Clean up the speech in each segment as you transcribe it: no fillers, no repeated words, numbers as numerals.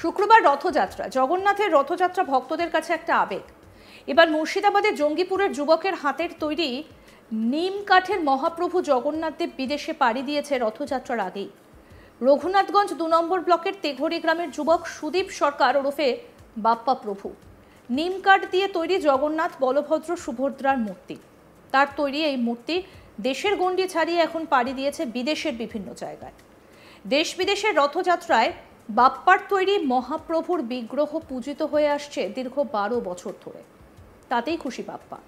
শুক্রবার রথযাত্রা। জগন্নাথের রথযাত্রা ভক্তদের কাছে একটা আবেগ। এবার মুর্শিদাবাদের জঙ্গিপুরের যুবকের হাতের তৈরি নিম কাঠের মহাপ্রভু জগন্নাথদেব বিদেশে পাড়ি দিয়েছে রথযাত্রার আগেই। রঘুনাথগঞ্জ ২ নম্বর ব্লকের তেঘরি গ্রামের যুবক সুদীপ সরকার ওরফে বাপ্পা প্রভু নিম কাঠ দিয়ে তৈরি জগন্নাথ, বলভদ্র, সুভদ্রার মূর্তি। তার তৈরি এই মূর্তি দেশের গণ্ডি ছাড়িয়ে এখন পাড়ি দিয়েছে বিদেশের বিভিন্ন জায়গায়। দেশ বিদেশের রথযাত্রায় বাপ্পার তৈরি মহাপ্রভুর বিগ্রহ পূজিত হয়ে আসছে দীর্ঘ ১২ বছর ধরে। তাতেই খুশি বাপ্পা।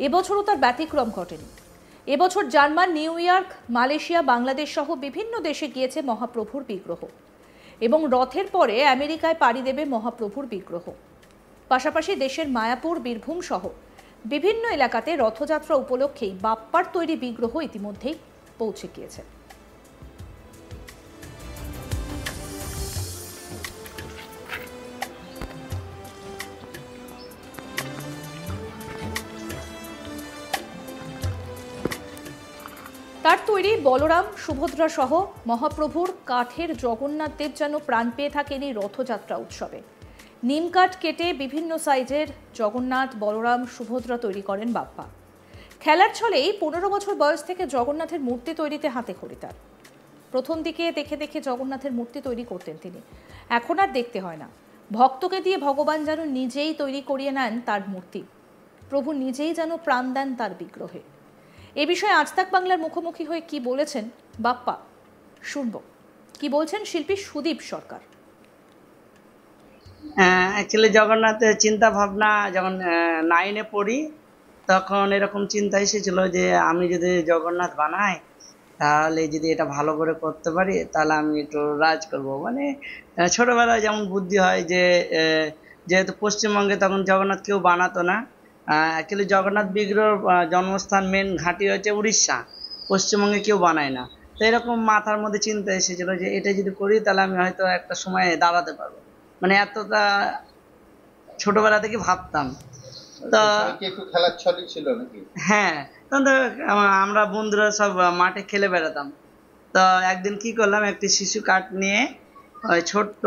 এবছরও তার ব্যতিক্রম ঘটেনি। এবছর German, new York, Malaysia, Bangladesh সহ বিভিন্ন দেশে গিয়েছে মহাপ্রভুর বিগ্রহ এবং রথের পরে আমেরিকায় পাড়ি দেবে মহাপ্রভুর বিগ্রহ। পাশাপাশি দেশের মায়াপুর, বীরভূম সহ বিভিন্ন এলাকাতে রথযাত্রা উপলক্ষেই বাপ্পার তৈরি বিগ্রহ ইতিমধ্যেই পৌঁছে গিয়েছে। তার তৈরি বলরাম, সুভদ্রা সহ মহাপ্রভুর কাঠের জগন্নাথ দেব যেন প্রাণ পেয়ে থাকেন এই রথযাত্রা উৎসবে। নিম কাঠ কেটে বিভিন্ন সাইজের জগন্নাথ, বলরাম, সুভদ্রা তৈরি করেন বাপ্পা। খেলার ছলেই ১৫ বছর বয়স থেকে জগন্নাথের মূর্তি তৈরিতে হাতে খড়ি তার। প্রথম দিকে দেখে দেখে জগন্নাথের মূর্তি তৈরি করতেন তিনি। এখন আর দেখতে হয় না, ভক্তকে দিয়ে ভগবান যেন নিজেই তৈরি করিয়ে নেন তার মূর্তি। প্রভু নিজেই যেন প্রাণ দেন তার বিগ্রহে। এ বিষয়ে আজ তাক বাংলার মুখোমুখি হয়ে কি বলেছেন বাপ্পা, শুনবো। কি বলছেন শিল্পী সুদীপ সরকার। অ্যাকচুয়ালি জগন্নাথের চিন্তা ভাবনা যখন 9-এ পড়ি তখন এরকম চিন্তা এসেছিল যে আমি যদি জগন্নাথ বানাই তাহলে যদি এটা ভালো করে করতে পারি তাহলে আমি একটু রাজ করব। মানে ছোটবেলায় যেমন বুদ্ধি হয় যে যেহেতু পশ্চিমবঙ্গে তখন জগন্নাথ কেউ বানাতো না। অ্যাকচুয়ালি জগন্নাথ বিগ্রহ জন্মস্থান মেন ঘাঁটি হচ্ছে উড়িষ্যা, পশ্চিমবঙ্গে কেউ বানায় না। তো এরকম মাথার মধ্যে চিন্তা এসেছিল যে এটা যদি করি তাহলে আমি হয়তো একটা সময়ে দাঁড়াতে পারবো। মানে এতটা ছোটবেলা থেকে ভাবতাম। তো খেলার ছলই ছিল নাকি? হ্যাঁ, তখন তো আমরা বন্ধুরা সব মাঠে খেলে বেড়াতাম। তো একদিন কি করলাম, একটি শিশু কাঠ নিয়ে ওই ছোট্ট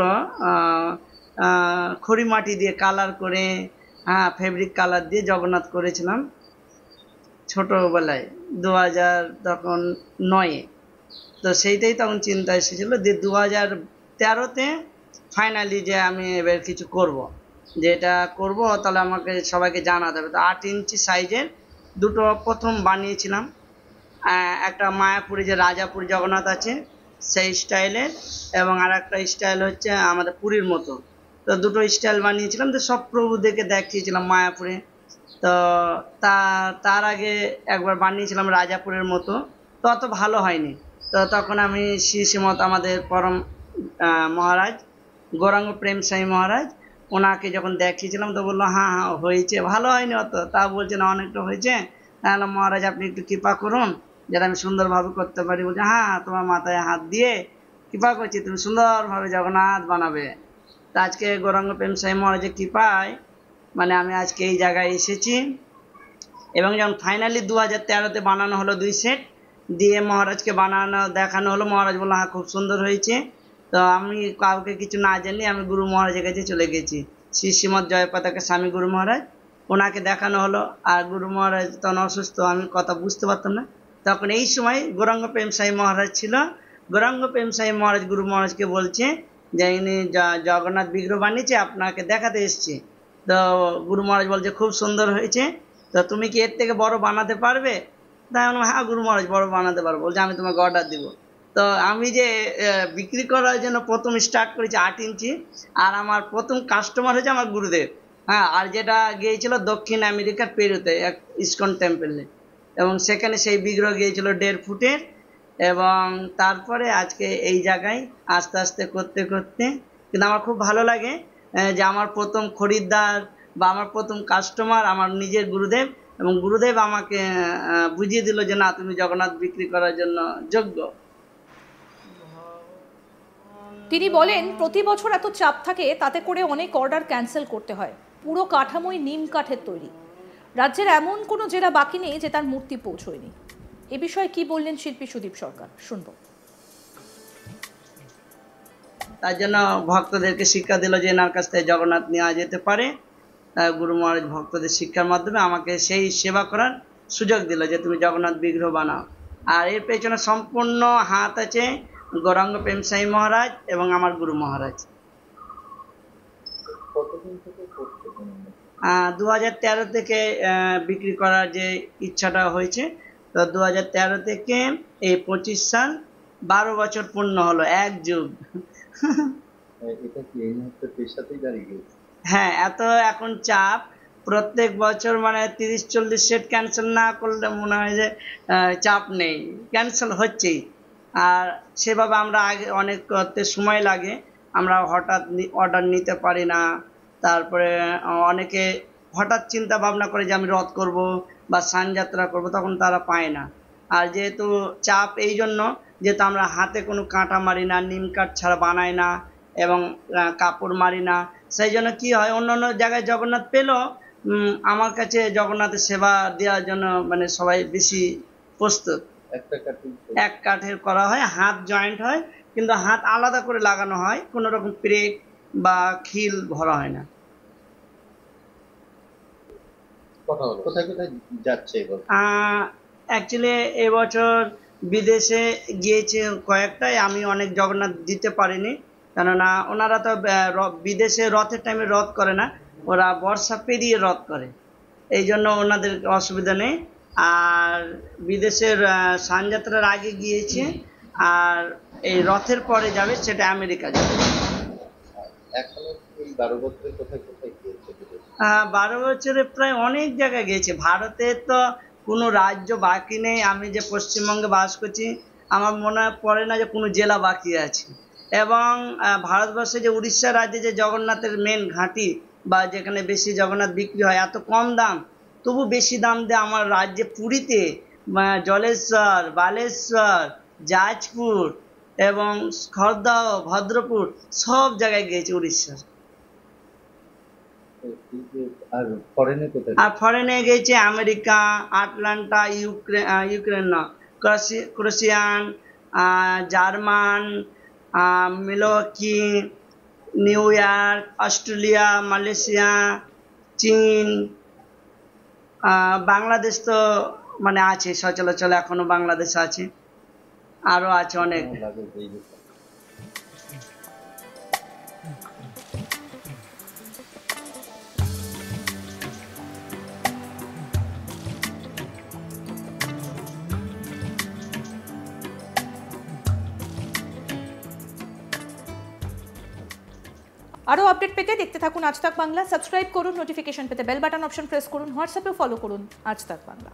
খড়ি মাটি দিয়ে কালার করে, ফেব্রিক কালার দিয়ে জগন্নাথ করেছিলাম ছোটবেলায় 2009-এ। তো সেইটাই তখন চিন্তা এসেছিল যে 2013-তে ফাইনালি যে আমি এবার কিছু করব, যেটা করব তাহলে আমাকে সবাইকে জানাতে হবে। তো 8 ইঞ্চি সাইজের দুটো প্রথম বানিয়েছিলাম। একটা মায়াপুরে যে রাজাপুর জগন্নাথ আছে সেই স্টাইলের, এবং আর একটা স্টাইল হচ্ছে আমাদের পুরীর মতো। তো দুটো স্টাইল বানিয়েছিলাম। তো সব প্রভুদেরকে দেখিয়েছিলাম মায়াপুরে। তো তার আগে একবার বানিয়েছিলাম রাজাপুরের মতো, তো অত ভালো হয়নি। তো তখন আমি শ্রীমত আমাদের পরম মহারাজ গৌরাঙ্গ প্রেম সাই মহারাজ, ওনাকে যখন দেখিয়েছিলাম তো বললো হ্যাঁ হ্যাঁ হয়েছে, ভালো হয়নি অত, তা বলছে না অনেকটা হয়েছে, তাহলে মহারাজ আপনি একটু কৃপা করুন যেটা আমি সুন্দরভাবে করতে পারি। বলছে হ্যাঁ তোমার মাথায় হাত দিয়ে কৃপা করছি, তুমি সুন্দরভাবে জগন্নাথ বানাবে। তা আজকে গৌরাঙ্গ প্রেম সাই মহারাজের কৃপায় মানে আমি আজকে এই জায়গায় এসেছি। এবং যখন ফাইনালি 2013-তে বানানো হলো 2 সেট দিয়ে মহারাজকে দেখানো হলো, মহারাজ বললো হ্যাঁ খুব সুন্দর হয়েছে। তো আমি কাউকে কিছু না জানি আমি গুরু মহারাজের কাছে চলে গেছি, শ্রীমৎ জয়পতাকা স্বামী গুরু মহারাজ, ওনাকে দেখানো হলো। আর গুরু মহারাজ তখন অসুস্থ, আমি কথা বুঝতে পারতাম না। তখন এই সময় গৌরাঙ্গ প্রেম সাই মহারাজ ছিল। গৌরাঙ্গ প্রেম সাই মহারাজ গুরু মহারাজকে বলছে যে ইনি জগন্নাথ বিগ্রহ বানিয়েছে, আপনাকে দেখাতে এসছি। তো গুরু মহারাজ বলছে খুব সুন্দর হয়েছে, তো তুমি কি এর থেকে বড় বানাতে পারবে? তাই আমি হ্যাঁ গুরু মহারাজ বড় বানাতে পারবো। বলছে আমি তোমাকে অর্ডার দিব। তো আমি যে বিক্রি করার জন্য প্রথম স্টার্ট করেছি 8 ইঞ্চি, আর আমার প্রথম কাস্টমার হচ্ছে আমার গুরুদেব। হ্যাঁ, আর যেটা গিয়েছিল দক্ষিণ আমেরিকার পেরুতে এক ইস্কন টেম্পলে, এবং সেখানে সেই বিগ্রহ গিয়েছিল 1.5 ফুটের। এবং তারপরে আজকে এই জায়গায় আস্তে আস্তে করতে করতে কিন্তু আমার খুব ভালো লাগে যে আমার প্রথম খরিদ্দার বা আমার প্রথম কাস্টমার আমার নিজের গুরুদেব, এবং গুরুদেব আমাকে বুঝিয়ে দিল যে না তুমি জগন্নাথ বিক্রি করার জন্য যোগ্য। তিনি বলেন প্রতি বছর এত চাপ থাকে, তাতে করে অনেক অর্ডার ক্যান্সেল করতে হয়। পুরো কাঠামোই নিম কাঠের তৈরি। রাজ্যের এমন কোনো জেলা বাকি নেই যে তার মূর্তি পৌঁছয়নি। এ বিষয়ে কি বললেন শিল্পী সুদীপ সরকার, শুনবো। তার জন্য ভক্তদেরকে শিক্ষা দিল যে এনার কাছ থেকে জগন্নাথ নেওয়া যেতে পারে। গুরু মহারাজ ভক্তদের শিক্ষার মাধ্যমে আমাকে সেই সেবা করার সুযোগ দিল যে তুমি জগন্নাথ বিগ্রহ বানাও। আর এর পেছনে সম্পূর্ণ হাত আছে গৌরাঙ্গ প্রেমসাই মহারাজ এবং আমার গুরু মহারাজ। কতদিন থেকে করছো তুমি? 2013 থেকে বিক্রি করার যে ইচ্ছাটা হয়েছে, তো 2013 থেকে এই 25 সাল 12 বছর পূর্ণ হলো, এক যুগ। এটা কি এই মুহূর্তে পেশাতেই দাঁড়িয়ে গেছে? হ্যাঁ, এত এখন চাপ, প্রত্যেক বছর মানে 30-40 সেট ক্যান্সেল না করলে মনে হয় যে চাপ নেই, ক্যান্সেল হচ্ছেই। আর সেভাবে আমরা আগে অনেক করতে সময় লাগে, আমরা হঠাৎ অর্ডার নিতে পারি না। তারপরে অনেকে হঠাৎ চিন্তা ভাবনা করে যে আমি রথ করব বা স্নানযাত্রা করব, তখন তারা পায় না। আর যেহেতু চাপ এই জন্য, যেহেতু আমরা হাতে কোনো কাঁটা মারি না, নিম কাঠ ছাড়া বানাই না এবং কাপড় মারি না, সেই জন্য কি হয়, অন্য অন্য জায়গায় জগন্নাথ পেলেও আমার কাছে জগন্নাথের সেবা দেওয়ার জন্য মানে সবাই বেশি প্রস্তুত। এক কাঠের করা হয়, হাত জয়েন্ট হয়, কিন্তু হাত আলাদা করে লাগানো হয়, কোনো রকম প্রেক বা খিল ভরা হয় না। কোথায় কোথায় যাচ্ছে এবার? অ্যাকচুয়ালি এবছর বিদেশে গিয়েছে কয়েকটাই, আমি অনেক জগন্নাথ দিতে পারিনি, কেননা ওনারা তো বিদেশে রথের টাইমে রথ করে না, ওরা বর্ষা পেরিয়ে রথ করে, এই জন্য ওনাদের অসুবিধা নেই। আর বিদেশের স্নানযাত্রার আগে গিয়েছে, আর এই রথের পরে যাবে, সেটা আমেরিকা যাবে। এখনো এই 12 বছরে কোথায় কোথায় গিয়েছে? 12 বছরে প্রায় অনেক জায়গায় গিয়েছে। ভারতে তো কোনো রাজ্য বাকি নেই। আমি যে পশ্চিমবঙ্গে বাস করছি, আমার মনে পড়ে না যে কোনো জেলা বাকি আছে। এবং ভারতবর্ষে যে উড়িষ্যা রাজ্যে যে জগন্নাথের মেন ঘাঁটি বা যেখানে বেশি জগন্নাথ বিক্রি হয়, এত কম দাম, তবু বেশি দাম দিয়ে আমার রাজ্যে পুরীতে, জলেশ্বর, বালেশ্বর, জাজপুর এবং খড়দহ, ভদ্রপুর, সব জায়গায় গিয়েছি উড়িষ্যার। আর ফরেনে কোথায়? আর ফরেনে গেছে আমেরিকা, আটলান্টা, ইউক্রেন না, Croatian, German, Milwaukee, new York, Australia, Malaysia, চীন, বাংলাদেশ তো মানে আছে সচলাচল, এখনো বাংলাদেশ আছে, আরো আছে অনেক। আরও আপডেট পেতে দেখতে থাকুন আজ তাক বাংলা। সাবস্ক্রাইব করুন, নোটিফিকেশন পেতে বেল বাটন অপশন প্রেস করুন, হোয়াটসঅ্যাপে ফলো করুন আজ তাক বাংলা।